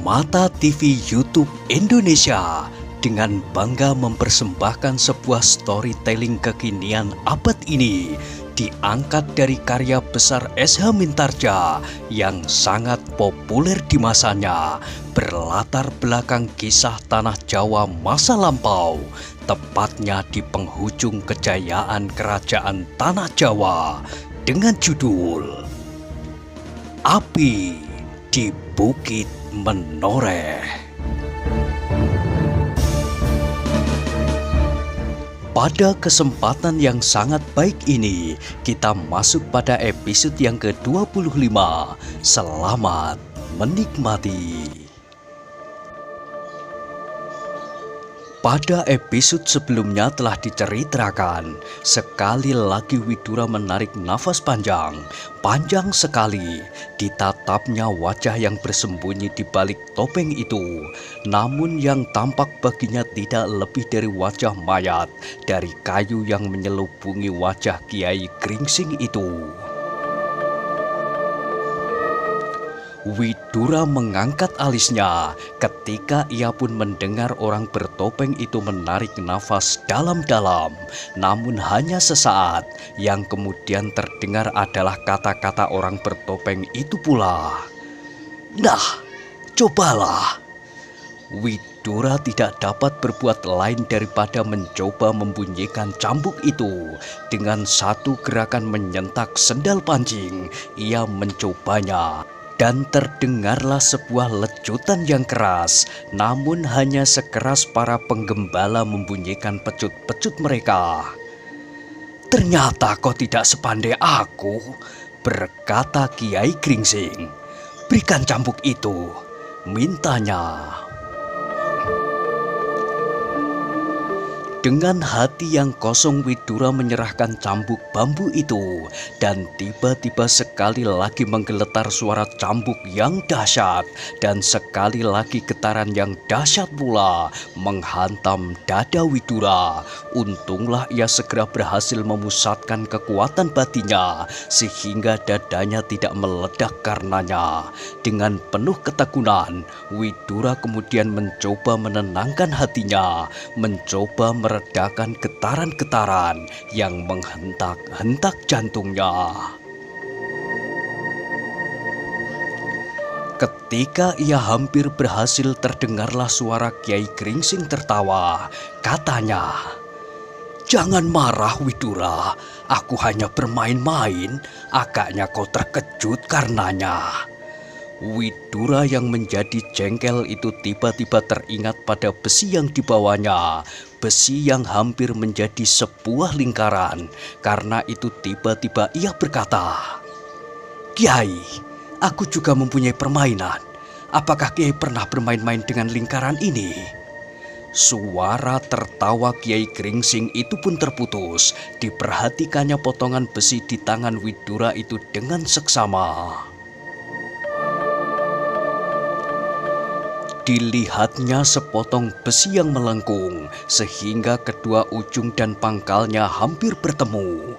Mata TV YouTube Indonesia dengan bangga mempersembahkan sebuah storytelling kekinian abad ini diangkat dari karya besar S.H. Mintarja yang sangat populer di masanya, berlatar belakang kisah tanah Jawa masa lampau, tepatnya di penghujung kejayaan kerajaan tanah Jawa dengan judul Api di Bukit Menoreh. Pada kesempatan yang sangat baik ini, kita masuk pada episode yang ke-25. Selamat menikmati. Pada episode sebelumnya telah diceritakan, sekali lagi Widura menarik nafas panjang sekali. Ditatapnya wajah yang bersembunyi di balik topeng itu, namun yang tampak baginya tidak lebih dari wajah mayat dari kayu yang menyelubungi wajah Kiai Gringsing itu. Widura mengangkat alisnya ketika ia pun mendengar orang bertopeng itu menarik nafas dalam-dalam, namun hanya sesaat. Yang kemudian terdengar adalah kata-kata orang bertopeng itu pula. "Nah, cobalah." Widura tidak dapat berbuat lain daripada mencoba membunyikan cambuk itu. Dengan satu gerakan menyentak sendal pancing, ia mencobanya. Dan terdengarlah sebuah lecutan yang keras, namun hanya sekeras para penggembala membunyikan pecut-pecut mereka. "Ternyata kau tidak sepandai aku," berkata Kiai Gringsing. "Berikan cambuk itu," mintanya. Dengan hati yang kosong Widura menyerahkan cambuk bambu itu, dan tiba-tiba sekali lagi menggeletar suara cambuk yang dahsyat, dan sekali lagi getaran yang dahsyat pula menghantam dada Widura. Untunglah ia segera berhasil memusatkan kekuatan batinnya sehingga dadanya tidak meledak karenanya. Dengan penuh ketekunan, Widura kemudian mencoba menenangkan hatinya, mencoba meredakan getaran-getaran yang menghentak-hentak jantungnya. Ketika ia hampir berhasil, terdengarlah suara Kiai Gringsing tertawa. Katanya, "Jangan marah Widura, aku hanya bermain-main, agaknya kau terkejut karenanya." Widura yang menjadi jengkel itu tiba-tiba teringat pada besi yang dibawanya, besi yang hampir menjadi sebuah lingkaran. Karena itu tiba-tiba ia berkata, "Kiai, aku juga mempunyai permainan. Apakah Kiai pernah bermain-main dengan lingkaran ini?" Suara tertawa Kiai Gringsing itu pun terputus. Diperhatikannya potongan besi di tangan Widura itu dengan seksama. Dilihatnya sepotong besi yang melengkung, sehingga kedua ujung dan pangkalnya hampir bertemu.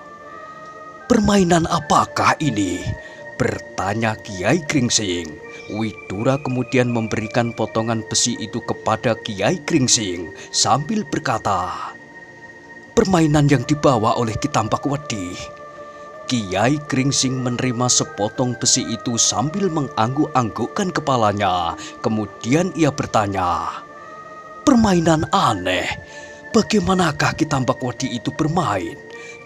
"Permainan apakah ini?" bertanya Kiai Gringsing. Widura kemudian memberikan potongan besi itu kepada Kiai Gringsing sambil berkata, "Permainan yang dibawa oleh Ki Tambakwedi." Kiai Gringsing menerima sepotong besi itu sambil mengangguk-anggukkan kepalanya. Kemudian ia bertanya, "Permainan aneh. Bagaimanakah Ki Tambakwedi itu bermain?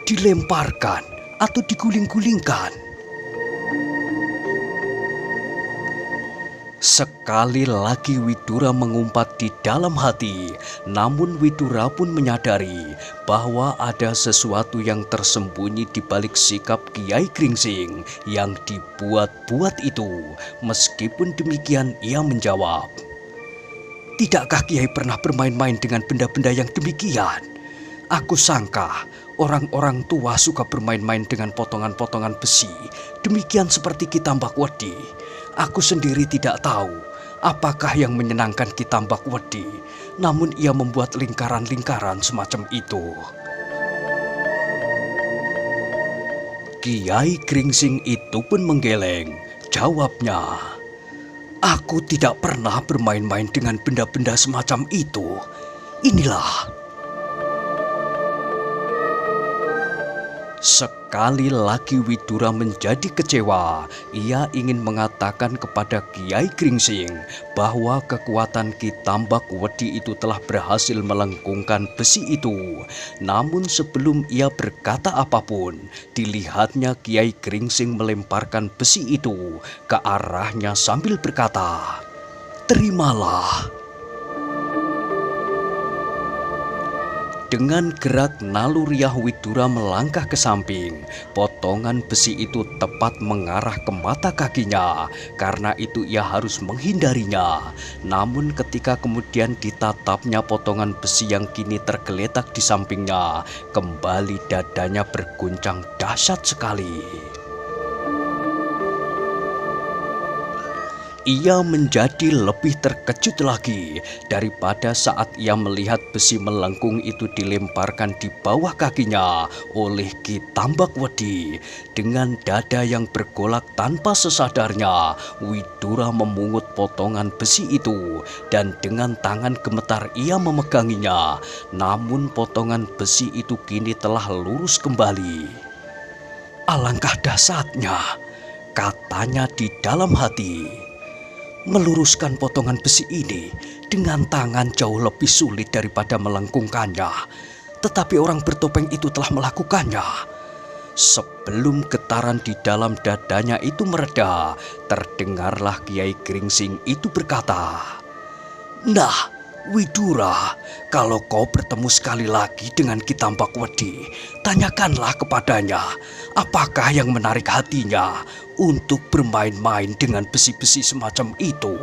Dilemparkan atau diguling-gulingkan?" Sekali lagi Widura mengumpat di dalam hati, namun Widura pun menyadari bahwa ada sesuatu yang tersembunyi di balik sikap Kiai Gringsing yang dibuat-buat itu. Meskipun demikian ia menjawab, "Tidakkah Kiai pernah bermain-main dengan benda-benda yang demikian? Aku sangka orang-orang tua suka bermain-main dengan potongan-potongan besi, demikian seperti Ki Tambakwedi. Aku sendiri tidak tahu apakah yang menyenangkan Ki Tambakwedi, namun ia membuat lingkaran-lingkaran semacam itu." Kiai Gringsing itu pun menggeleng. Jawabnya, Aku tidak pernah bermain-main dengan benda-benda semacam itu. Inilah. Sekali lagi Widura menjadi kecewa. Ia ingin mengatakan kepada Kiai Gringsing bahwa kekuatan Ki Tambak Wedi itu telah berhasil melengkungkan besi itu. Namun sebelum ia berkata apapun, dilihatnya Kiai Gringsing melemparkan besi itu ke arahnya sambil berkata, "Terimalah." Dengan gerak naluriah Widura melangkah ke samping. Potongan besi itu tepat mengarah ke mata kakinya. Karena itu ia harus menghindarinya. Namun ketika kemudian ditatapnya potongan besi yang kini tergeletak di sampingnya, kembali dadanya berguncang dahsyat sekali. Ia menjadi lebih terkejut lagi daripada saat ia melihat besi melengkung itu dilemparkan di bawah kakinya oleh Ki Tambak Wedi. Dengan dada yang bergolak tanpa sesadarnya, Widura memungut potongan besi itu dan dengan tangan gemetar ia memeganginya. Namun potongan besi itu kini telah lurus kembali. "Alangkah dahsyatnya," katanya di dalam hati. "Meluruskan potongan besi ini dengan tangan jauh lebih sulit daripada melengkungkannya. Tetapi orang bertopeng itu telah melakukannya." Sebelum getaran di dalam dadanya itu mereda, terdengarlah Kiai Gringsing itu berkata, "Nah, Widura, kalau kau bertemu sekali lagi dengan Ki Tambak Wedi, tanyakanlah kepadanya apakah yang menarik hatinya untuk bermain-main dengan besi-besi semacam itu.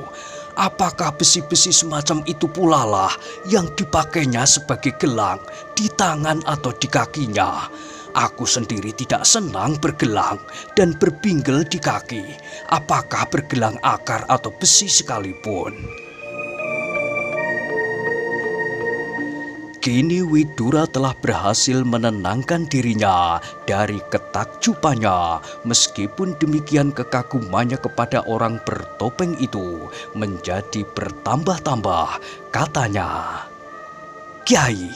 Apakah besi-besi semacam itu pula lah yang dipakainya sebagai gelang di tangan atau di kakinya? Aku sendiri tidak senang bergelang dan berpinggel di kaki, apakah bergelang akar atau besi sekalipun." Kini Widura telah berhasil menenangkan dirinya dari ketakjubannya. Meskipun demikian kekagumannya kepada orang bertopeng itu menjadi bertambah-tambah. Katanya, "Kiai,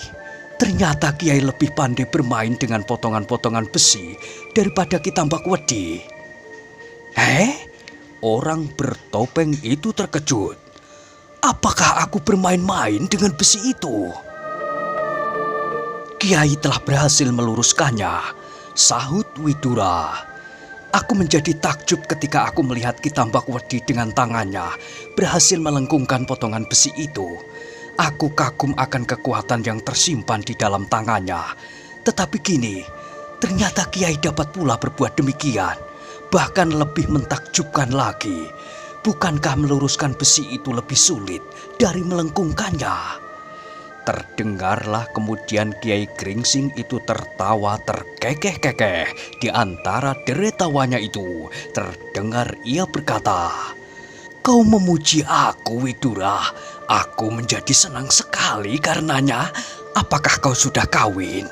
ternyata Kiai lebih pandai bermain dengan potongan-potongan besi daripada Ki Tambak Wedi." Orang bertopeng itu terkejut. "Apakah aku bermain-main dengan besi itu?" "Kiai telah berhasil meluruskannya," sahut Widura. "Aku menjadi takjub ketika aku melihat Ki Tambak Wedi dengan tangannya berhasil melengkungkan potongan besi itu. Aku kagum akan kekuatan yang tersimpan di dalam tangannya. Tetapi kini, ternyata Kiai dapat pula berbuat demikian. Bahkan lebih mentakjubkan lagi. Bukankah meluruskan besi itu lebih sulit dari melengkungkannya?" Terdengarlah kemudian Kiai Gringsing itu tertawa terkekeh-kekeh. Di antara derai tawanya itu terdengar ia berkata, "Kau memuji aku, Widura. Aku menjadi senang sekali karenanya. Apakah kau sudah kawin?"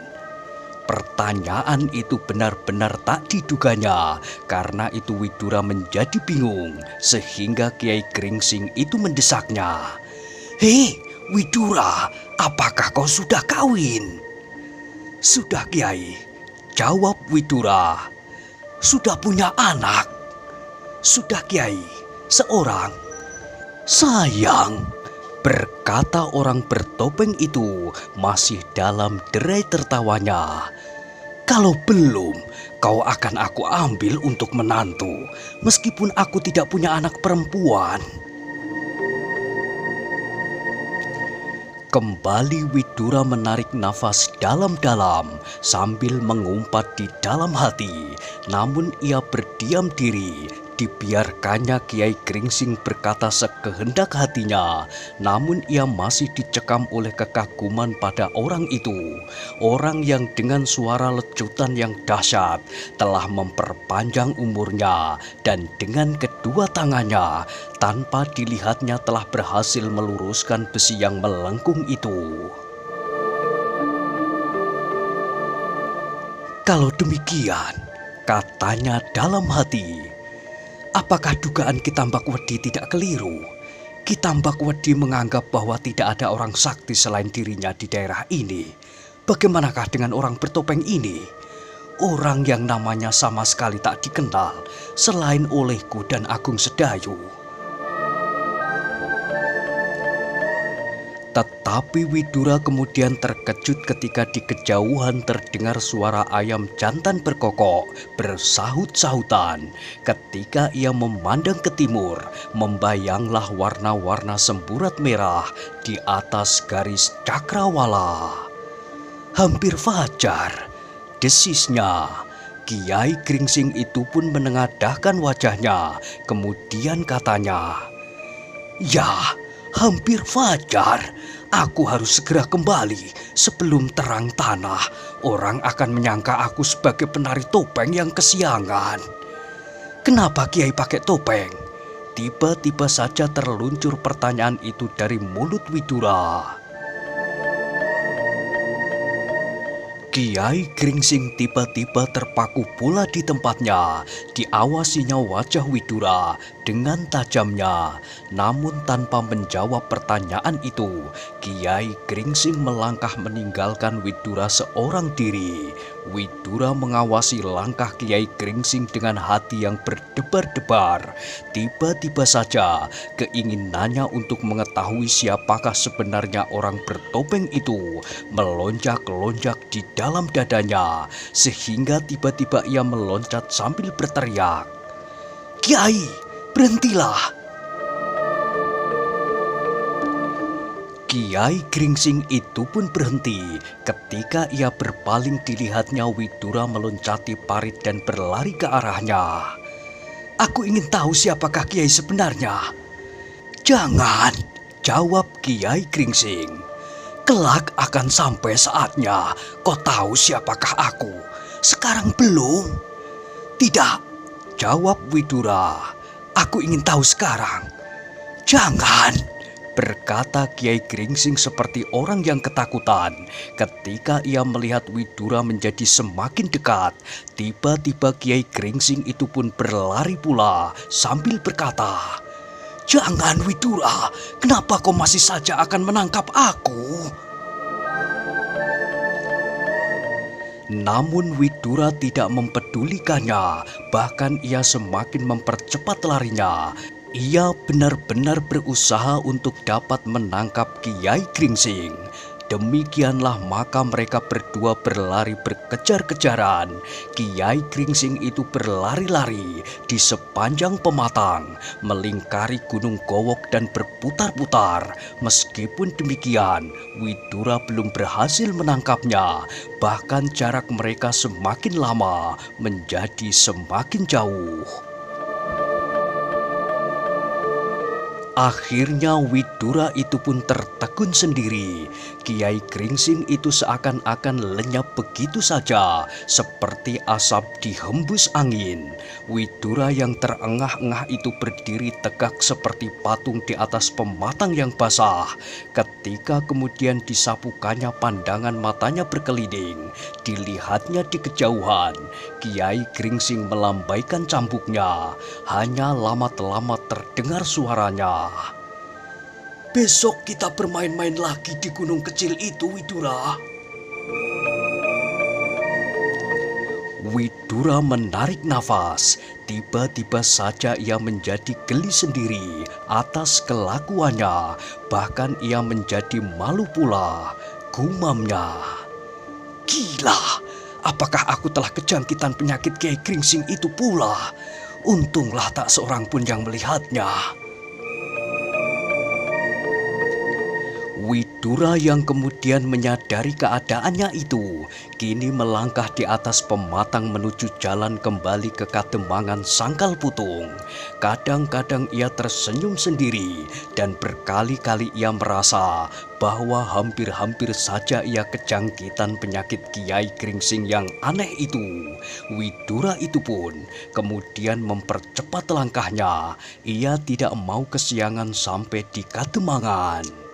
Pertanyaan itu benar-benar tak diduganya. Karena itu Widura menjadi bingung sehingga Kiai Gringsing itu mendesaknya. "Hei Widura, apakah kau sudah kawin?" "Sudah Kiai," jawab Widura. "Sudah punya anak?" "Sudah Kiai, seorang." "Sayang," berkata orang bertopeng itu masih dalam derai tertawanya, "kalau belum, kau akan aku ambil untuk menantu, meskipun aku tidak punya anak perempuan." Kembali Widura menarik nafas dalam-dalam sambil mengumpat di dalam hati. Namun ia berdiam diri. Dibiarkannya Kiai Gringsing berkata sekehendak hatinya. Namun ia masih dicekam oleh kekaguman pada orang itu. Orang yang dengan suara lecutan yang dahsyat telah memperpanjang umurnya. Dan dengan kedua tangannya tanpa dilihatnya telah berhasil meluruskan besi yang melengkung itu. "Kalau demikian," katanya dalam hati, Apakah dugaan Ki Tambakwedi tidak keliru? Ki Tambakwedi menganggap bahwa tidak ada orang sakti selain dirinya di daerah ini. Bagaimanakah dengan orang bertopeng ini? Orang yang namanya sama sekali tak dikenal selain olehku dan Agung Sedayu. Tetapi Widura kemudian terkejut ketika di kejauhan terdengar suara ayam jantan berkokok, bersahut-sahutan. Ketika ia memandang ke timur, membayanglah warna-warna semburat merah di atas garis cakrawala. Hampir fajar, desisnya. Kiai Gringsing itu pun menengadahkan wajahnya, kemudian katanya, "Ya, hampir fajar. Aku harus segera kembali sebelum terang tanah. Orang akan menyangka aku sebagai penari topeng yang kesiangan." "Kenapa Kiai pakai topeng?" Tiba-tiba saja terluncur pertanyaan itu dari mulut Widura. Kiai Gringsing tiba-tiba terpaku pula di tempatnya. Diawasinya wajah Widura dengan tajamnya. Namun tanpa menjawab pertanyaan itu, Kiai Gringsing melangkah meninggalkan Widura seorang diri. Widura mengawasi langkah Kiai Gringsing dengan hati yang berdebar-debar. Tiba-tiba saja keinginannya untuk mengetahui siapakah sebenarnya orang bertopeng itu melonjak-lonjak di dalam dadanya, sehingga tiba-tiba ia meloncat sambil berteriak, "Kiai, berhentilah!" Kiai Gringsing itu pun berhenti ketika ia berpaling dilihatnya Widura meloncati parit dan berlari ke arahnya. "Aku ingin tahu siapakah Kiai sebenarnya." "Jangan," jawab Kiai Gringsing. "Kelak akan sampai saatnya kau tahu siapakah aku. Sekarang belum." "Tidak," jawab Widura. "Aku ingin tahu sekarang." "Jangan," berkata Kiai Gringsing seperti orang yang ketakutan. Ketika ia melihat Widura menjadi semakin dekat, tiba-tiba Kiai Gringsing itu pun berlari pula sambil berkata, "Jangan Widura, kenapa kau masih saja akan menangkap aku?" Namun Widura tidak mempedulikannya, bahkan ia semakin mempercepat larinya. Ia benar-benar berusaha untuk dapat menangkap Kiai Gringsing. Demikianlah maka mereka berdua berlari berkejar-kejaran. Kiai Gringsing itu berlari-lari di sepanjang pematang, melingkari Gunung Gowok dan berputar-putar. Meskipun demikian, Widura belum berhasil menangkapnya. Bahkan jarak mereka semakin lama menjadi semakin jauh. Akhirnya Widura itu pun tertegun sendiri. Kiai Gringsing itu seakan-akan lenyap begitu saja, seperti asap dihembus angin. Widura yang terengah-engah itu berdiri tegak seperti patung di atas pematang yang basah. Ketika kemudian disapukannya pandangan matanya berkelinding, dilihatnya di kejauhan, Kiai Gringsing melambaikan cambuknya. Hanya lama-lama terdengar suaranya, "Besok kita bermain-main lagi di gunung kecil itu, Widura." Widura menarik nafas. Tiba-tiba saja ia menjadi geli sendiri atas kelakuannya. Bahkan ia menjadi malu pula. Gumamnya, "Gila, apakah aku telah kejangkitan penyakit Kiai Gringsing itu pula? Untunglah tak seorang pun yang melihatnya." Widura yang kemudian menyadari keadaannya itu, kini melangkah di atas pematang menuju jalan kembali ke Kademangan Sangkal Putung. Kadang-kadang ia tersenyum sendiri dan berkali-kali ia merasa bahwa hampir-hampir saja ia kejangkitan penyakit Kiai Gringsing yang aneh itu. Widura itu pun kemudian mempercepat langkahnya. Ia tidak mau kesiangan sampai di Kademangan.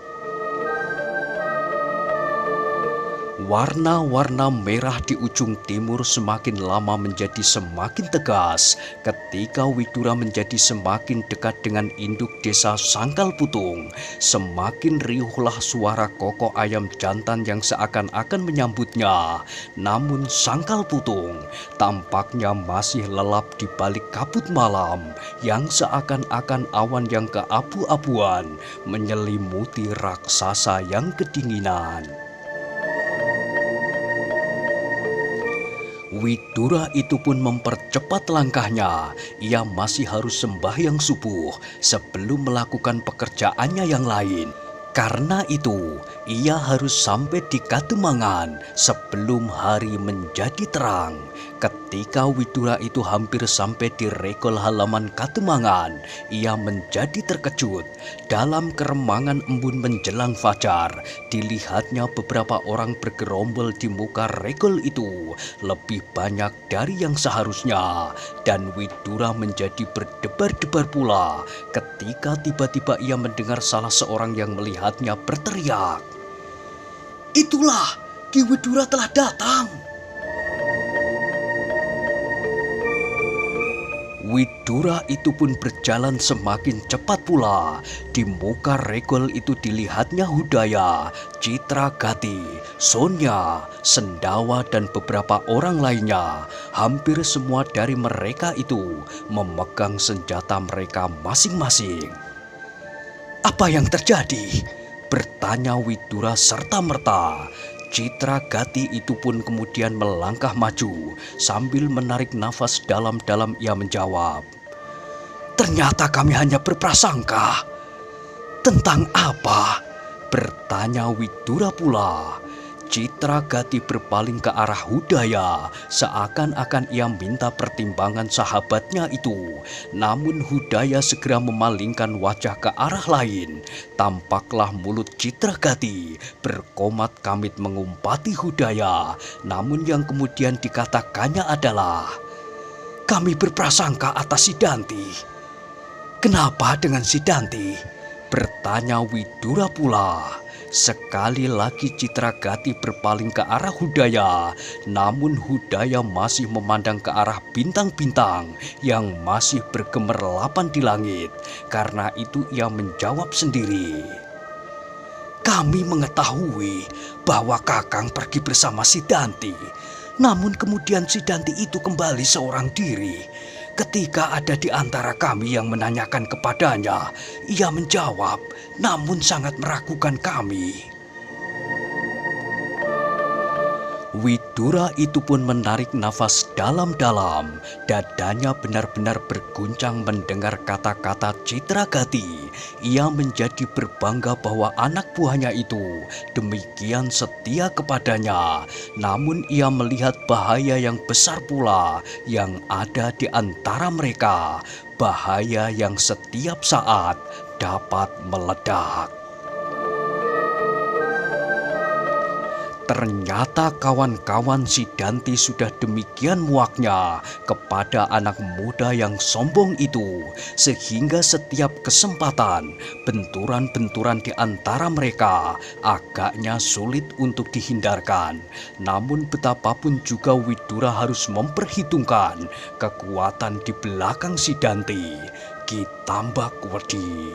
Warna-warna merah di ujung timur semakin lama menjadi semakin tegas ketika Widura menjadi semakin dekat dengan induk desa Sangkal Putung. Semakin riuhlah suara kokok ayam jantan yang seakan-akan menyambutnya. Namun Sangkal Putung tampaknya masih lelap di balik kabut malam yang seakan-akan awan yang keabu-abuan menyelimuti raksasa yang kedinginan. Widura itu pun mempercepat langkahnya. Ia masih harus sembahyang subuh sebelum melakukan pekerjaannya yang lain. Karena itu, ia harus sampai di Kademangan sebelum hari menjadi terang. Ketika Widura itu hampir sampai di regol halaman Kademangan, ia menjadi terkejut. Dalam keremangan embun menjelang fajar, dilihatnya beberapa orang bergerombol di muka regol itu, lebih banyak dari yang seharusnya. Dan Widura menjadi berdebar-debar pula ketika tiba-tiba ia mendengar salah seorang yang melihatnya berteriak, "Itulah, Ki Widura telah datang!" Widura itu pun berjalan semakin cepat pula. Di muka regol itu dilihatnya Hudaya, Citragati, Sonya, Sendawa, dan beberapa orang lainnya. Hampir semua dari mereka itu memegang senjata mereka masing-masing. "Apa yang terjadi?" bertanya Widura serta-merta. Citragati itu pun kemudian melangkah maju sambil menarik nafas dalam-dalam. Ia menjawab, "Ternyata kami hanya berprasangka." "Tentang apa?" bertanya Widura pula. Citragati berpaling ke arah Hudaya, seakan-akan ia minta pertimbangan sahabatnya itu. Namun Hudaya segera memalingkan wajah ke arah lain. Tampaklah mulut Citragati berkomat kamit mengumpati Hudaya. Namun yang kemudian dikatakannya adalah, "Kami berprasangka atas Sidanti." "Kenapa dengan Sidanti?" bertanya Widura pula. Sekali lagi Citragati berpaling ke arah Hudaya, namun Hudaya masih memandang ke arah bintang-bintang yang masih bergemerlapan di langit. Karena itu ia menjawab sendiri, "Kami mengetahui bahwa Kakang pergi bersama Sidanti, namun kemudian Sidanti itu kembali seorang diri. Ketika ada di antara kami yang menanyakan kepadanya, ia menjawab, namun sangat meragukan kami." Widura itu pun menarik nafas dalam-dalam. Dadanya benar-benar berguncang mendengar kata-kata Citragati. Ia menjadi berbangga bahwa anak buahnya itu demikian setia kepadanya. Namun ia melihat bahaya yang besar pula yang ada di antara mereka. Bahaya yang setiap saat dapat meledak. Ternyata kawan-kawan Sidanti sudah demikian muaknya kepada anak muda yang sombong itu, sehingga setiap kesempatan benturan-benturan di antara mereka agaknya sulit untuk dihindarkan. Namun betapapun juga Widura harus memperhitungkan kekuatan di belakang Sidanti, Ki Tambakwedi.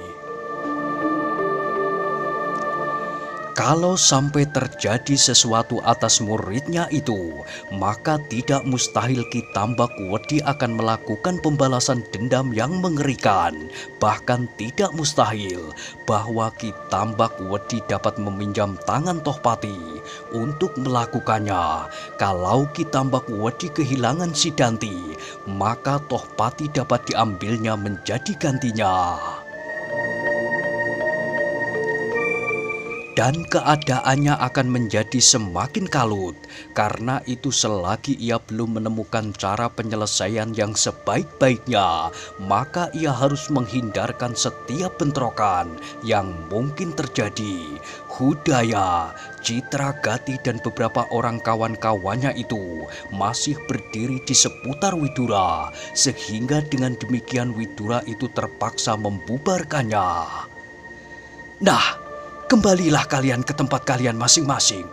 Kalau sampai terjadi sesuatu atas muridnya itu, maka tidak mustahil Ki Tambakwedi akan melakukan pembalasan dendam yang mengerikan. Bahkan tidak mustahil bahwa Ki Tambakwedi dapat meminjam tangan Tohpati untuk melakukannya. Kalau Ki Tambakwedi kehilangan Sidanti, maka Tohpati dapat diambilnya menjadi gantinya. Dan keadaannya akan menjadi semakin kalut. Karena itu selagi ia belum menemukan cara penyelesaian yang sebaik-baiknya, maka ia harus menghindarkan setiap bentrokan yang mungkin terjadi. Hudaya, Citragati, dan beberapa orang kawan-kawannya itu masih berdiri di seputar Widura, sehingga dengan demikian Widura itu terpaksa membubarkannya. "Nah, kembalilah kalian ke tempat kalian masing-masing.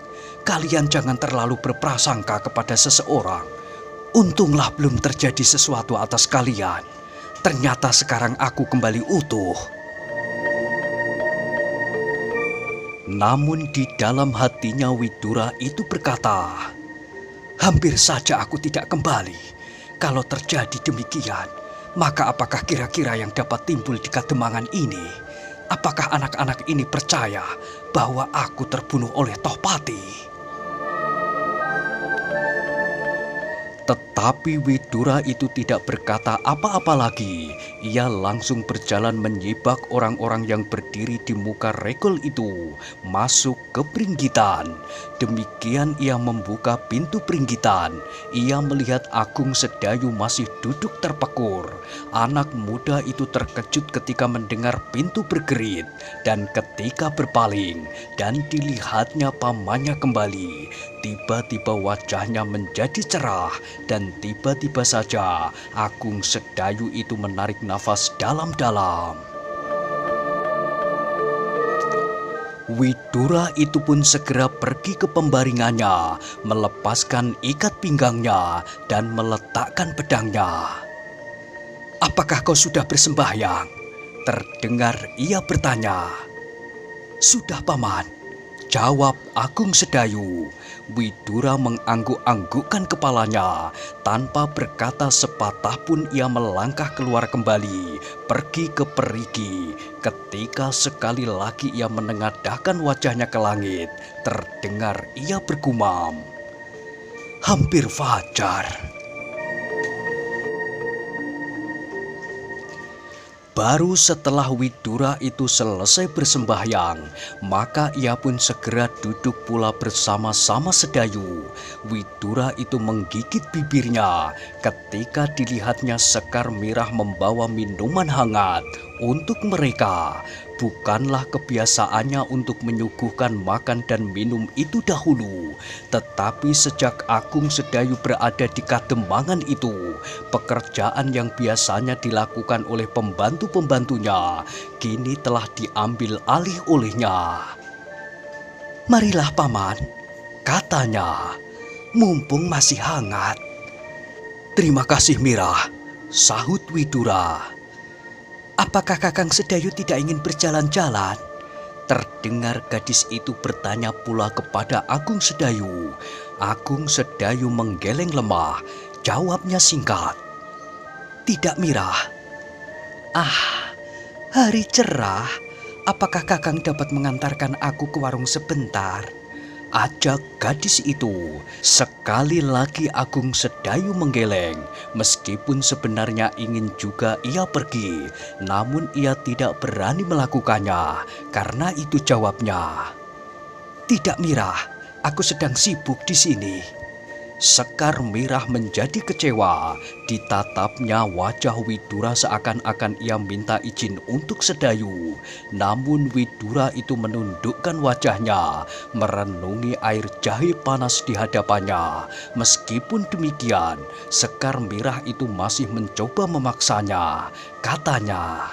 kalian jangan terlalu berprasangka kepada seseorang. Untunglah belum terjadi sesuatu atas kalian. Ternyata sekarang aku kembali utuh. Namun di dalam hatinya Widura itu berkata, hampir saja aku tidak kembali. Kalau terjadi demikian, maka apakah kira-kira yang dapat timbul di Kademangan ini? Apakah anak-anak ini percaya bahwa aku terbunuh oleh Tohpati? Tetapi Widura itu tidak berkata apa-apa lagi. Ia langsung berjalan menyibak orang-orang yang berdiri di muka regol itu masuk ke peringgitan. Demikian ia membuka pintu peringgitan. Ia melihat Agung Sedayu masih duduk terpekur. Anak muda itu terkejut ketika mendengar pintu bergerit dan ketika berpaling dan dilihatnya pamannya kembali. Tiba-tiba wajahnya menjadi cerah dan tiba-tiba saja Agung Sedayu itu menarik nafas dalam-dalam. Widura itu pun segera pergi ke pembaringannya, melepaskan ikat pinggangnya dan meletakkan pedangnya. Apakah kau sudah bersembahyang? Terdengar ia bertanya. Sudah, Paman, jawab Agung Sedayu. Widura mengangguk-anggukkan kepalanya. Tanpa berkata sepatah pun ia melangkah keluar kembali, pergi ke perigi. Ketika sekali lagi ia menengadahkan wajahnya ke langit, terdengar ia bergumam, hampir fajar. Baru setelah Widura itu selesai bersembahyang, maka ia pun segera duduk pula bersama-sama Sedayu. Widura itu menggigit bibirnya ketika dilihatnya Sekar Mirah membawa minuman hangat untuk mereka. Bukanlah kebiasaannya untuk menyuguhkan makan dan minum itu dahulu. Tetapi sejak Agung Sedayu berada di Kademangan itu, pekerjaan yang biasanya dilakukan oleh pembantu-pembantunya kini telah diambil alih olehnya. Marilah Paman, katanya, mumpung masih hangat. Terima kasih Mirah, sahut Widura. Apakah Kakang Sedayu tidak ingin berjalan-jalan? Terdengar gadis itu bertanya pula kepada Agung Sedayu. Agung Sedayu menggeleng lemah. Jawabnya singkat. Tidak Mirah. Ah, hari cerah. Apakah Kakang dapat mengantarkan aku ke warung sebentar? Ajak gadis itu. Sekali lagi Agung Sedayu menggeleng. Meskipun sebenarnya ingin juga ia pergi, namun ia tidak berani melakukannya. Karena itu jawabnya, tidak Mirah, aku sedang sibuk di sini. Sekar Mirah menjadi kecewa. Ditatapnya wajah Widura seakan-akan ia minta izin untuk Sedayu. Namun Widura itu menundukkan wajahnya, merenungi air jahe panas di hadapannya. Meskipun demikian, Sekar Mirah itu masih mencoba memaksanya. Katanya,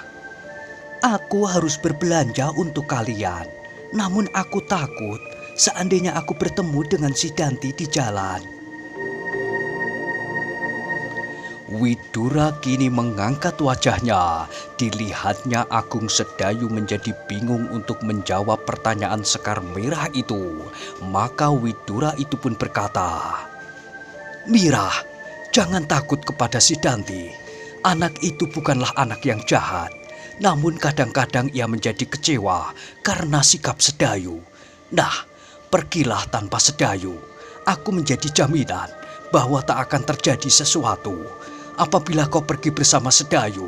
aku harus berbelanja untuk kalian. Namun aku takut seandainya aku bertemu dengan si Danti di jalan. Widura kini mengangkat wajahnya. Dilihatnya Agung Sedayu menjadi bingung untuk menjawab pertanyaan Sekar Mirah itu. Maka Widura itu pun berkata, Mirah, jangan takut kepada si Danti. Anak itu bukanlah anak yang jahat. Namun kadang-kadang ia menjadi kecewa karena sikap Sedayu. Nah, pergilah tanpa Sedayu. Aku menjadi jaminan bahwa tak akan terjadi sesuatu. Apabila kau pergi bersama Sedayu,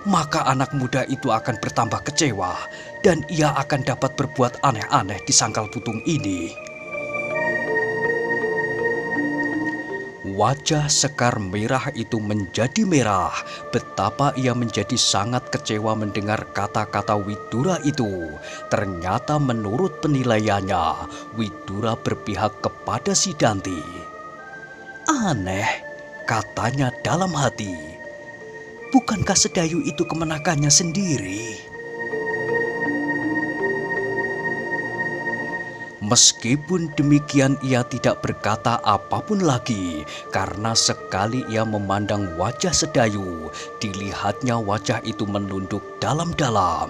maka anak muda itu akan bertambah kecewa dan ia akan dapat berbuat aneh-aneh di Sangkal Putung ini. Wajah Sekar Mirah itu menjadi merah. Betapa ia menjadi sangat kecewa mendengar kata-kata Widura itu. Ternyata menurut penilaiannya, Widura berpihak kepada si Danti. Aneh, katanya dalam hati. Bukankah Sedayu itu kemenakannya sendiri? Meskipun demikian ia tidak berkata apapun lagi, karena sekali ia memandang wajah Sedayu, dilihatnya wajah itu menunduk dalam-dalam.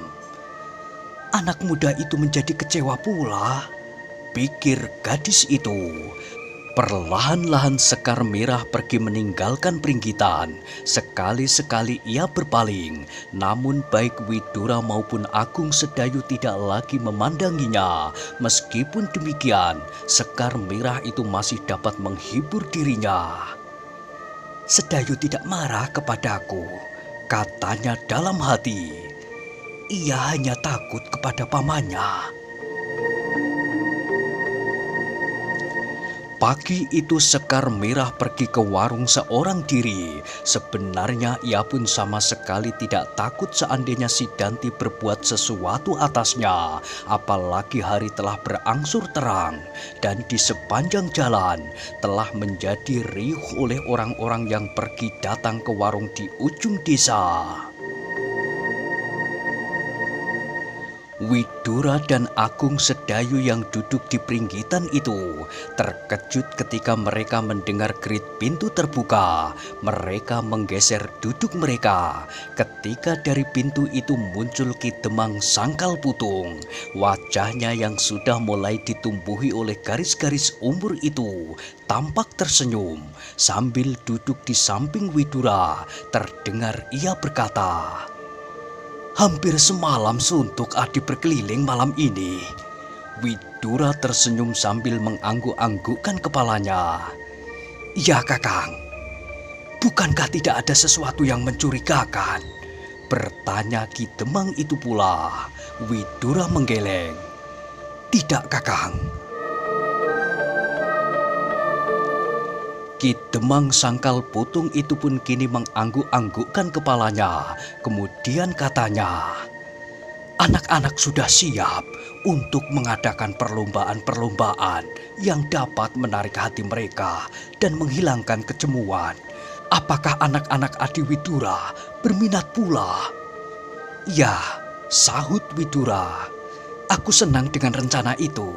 Anak muda itu menjadi kecewa pula, pikir gadis itu. Perlahan-lahan Sekar Merah pergi meninggalkan Pringgitan. Sekali-sekali ia berpaling, namun baik Widura maupun Agung Sedayu tidak lagi memandanginya. Meskipun demikian, Sekar Merah itu masih dapat menghibur dirinya. Sedayu tidak marah kepadaku, katanya dalam hati. Ia hanya takut kepada pamannya. Pagi itu Sekar Merah pergi ke warung seorang diri. Sebenarnya ia pun sama sekali tidak takut seandainya si Danti berbuat sesuatu atasnya. Apalagi hari telah berangsur terang dan di sepanjang jalan telah menjadi riuh oleh orang-orang yang pergi datang ke warung di ujung desa. Widura dan Agung Sedayu yang duduk di Pringgitan itu terkejut ketika mereka mendengar gerit pintu terbuka. Mereka menggeser duduk mereka. Ketika dari pintu itu muncul Ki Demang Sangkal Putung. Wajahnya yang sudah mulai ditumbuhi oleh garis-garis umur itu tampak tersenyum. Sambil duduk di samping Widura, terdengar ia berkata, "Hampir semalam suntuk Adi berkeliling malam ini." Widura tersenyum sambil mengangguk-anggukkan kepalanya. "Ya Kakang, bukankah tidak ada sesuatu yang mencurigakan?" bertanya Ki Demang itu pula. Widura menggeleng. "Tidak Kakang." Ki Demang Sangkal Putung itu pun kini mengangguk-anggukkan kepalanya. Kemudian katanya, "Anak-anak sudah siap untuk mengadakan perlombaan-perlombaan yang dapat menarik hati mereka dan menghilangkan kecemuan. Apakah anak-anak Adi Widura berminat pula?" "Ya," sahut Widura, "aku senang dengan rencana itu.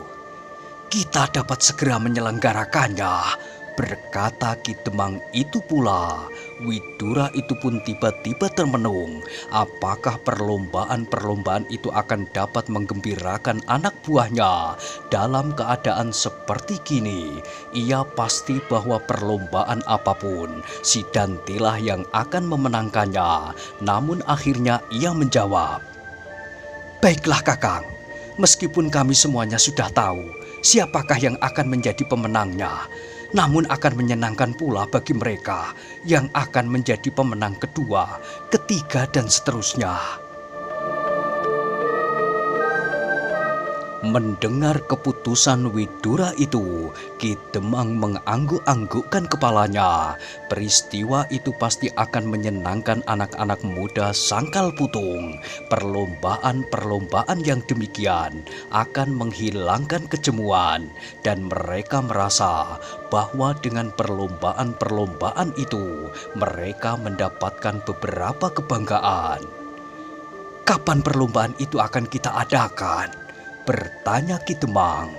Kita dapat segera menyelenggarakannya," berkata Ki Demang itu pula. Widura itu pun tiba-tiba termenung. Apakah perlombaan-perlombaan itu akan dapat menggembirakan anak buahnya? Dalam keadaan seperti kini, ia pasti bahwa perlombaan apapun, si Dantilah yang akan memenangkannya. Namun akhirnya ia menjawab, "Baiklah Kakang, meskipun kami semuanya sudah tahu siapakah yang akan menjadi pemenangnya, namun akan menyenangkan pula bagi mereka yang akan menjadi pemenang kedua, ketiga, dan seterusnya." Mendengar keputusan Widura itu, Ki Demang mengangguk-anggukkan kepalanya. Peristiwa itu pasti akan menyenangkan anak-anak muda Sangkal Putung. Perlombaan-perlombaan yang demikian akan menghilangkan kecemuan, dan mereka merasa bahwa dengan perlombaan-perlombaan itu mereka mendapatkan beberapa kebanggaan. "Kapan perlombaan itu akan kita adakan?" bertanya Ki Demang.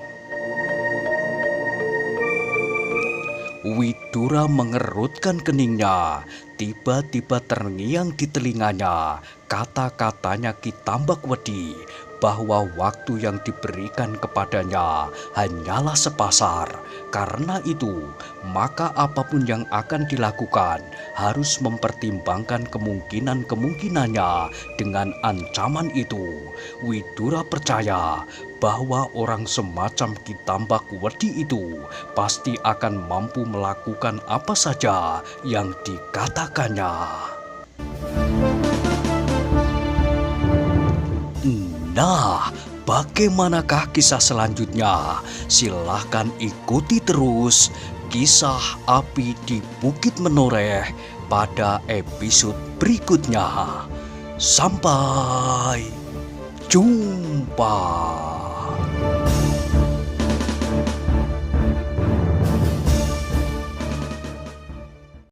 Widura mengerutkan keningnya. Tiba-tiba terngiang di telinganya kata-katanya Ki Tambak Wedi bahwa waktu yang diberikan kepadanya hanyalah sepasar. Karena itu, maka apapun yang akan dilakukan harus mempertimbangkan kemungkinan-kemungkinannya. Dengan ancaman itu, Widura percaya bahwa orang semacam Ki Tambak Wedi itu pasti akan mampu melakukan apa saja yang dikatakannya. Nah, bagaimanakah kisah selanjutnya? Silahkan ikuti terus Kisah Api di Bukit Menoreh pada episode berikutnya. Sampai jumpa.